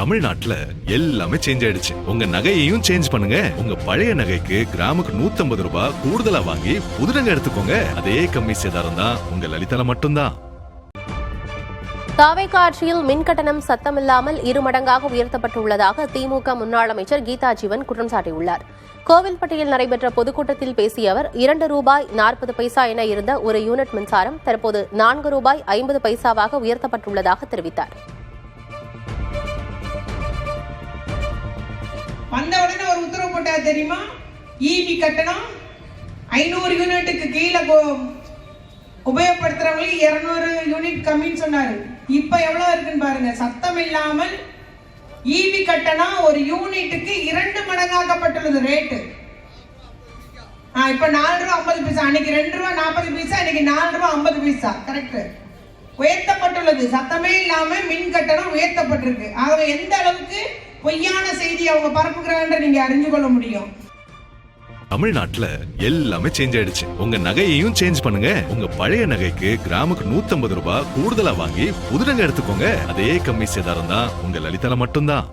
தமிழ்நாட்டுல எல்லாமே சேஞ்ச் ஆயிடுச்சு. உங்க நகையையும் சேஞ்ச் பண்ணுங்க. உங்க பழைய நகைக்கு கிராமுக்கு 150 ரூபாய் கூடுதலா வாங்கி புது நகை எடுத்துக்கோங்க. அதே கம்மி சேதாரம் தான் உங்க லலிதால மட்டும்தான். தாவேகா ஆட்சியில் மின் கட்டணம் சத்தமில்லாமல் 2 மடங்காக உயர்த்தப்பட்டுள்ளதாக திமுக முன்னாள் அமைச்சர் கீதா ஜீவன் குற்றம் சாட்டியுள்ளார். கோவில்பட்டியில் நடைபெற்ற பொதுக்கூட்டத்தில் பேசிய அவர் 2 ரூபாய் 40 பைசா என இருந்த ஒரு யூனிட் மின்சாரம் தற்போது 4 ரூபாய் 50 பைசாவாக உயர்த்தப்பட்டுள்ளதாக தெரிவித்தார். வந்த உடனே ஒரு உத்தரவு போட்டா தெரியுமா? ஈபி கட்டணம் 500 யூனிட்டுக்கு கீழே உபயோகப்படுத்துறவங்களுக்கு 200 யூனிட் கம்மின்னு சொன்னாரு. இப்ப எவ்வளவு இருக்குன்னு பாருங்க. சத்தம் இல்லாமல் ஈபி கட்டணம் ஒரு யூனிட்டுக்கு 2 மடங்காக்கப்பட்டுள்ளது ரேட்டு. இப்ப 4 ரூபாய் 50 பைசா, அன்னைக்கு 2 ரூபாய் 40 பைசா, இன்னைக்கு 4 ரூபாய் 50 பைசா. கரெக்ட், உயர்த்தப்பட்டுள்ளது. சத்தமே இல்லாம மின் கட்டணம் உயர்த்தப்பட்டிருக்கு. ஆக எந்த அளவுக்கு பொய்யான செய்தி அவங்க பரப்புகிறாங்க நீங்க அறிஞ்சு கொள்ள முடியும். தமிழ்நாட்டுல எல்லாமே சேஞ்ச் ஆயிடுச்சு. உங்க நகையையும் சேஞ்ச் பண்ணுங்க. உங்க பழைய நகைக்கு கிராமுக்கு 150 ரூபாய் கூடுதலா வாங்கி புது நகை எடுத்துக்கோங்க. அதே கம்மி சேதாரம் தான் உங்க லலிதால மட்டும்தான்.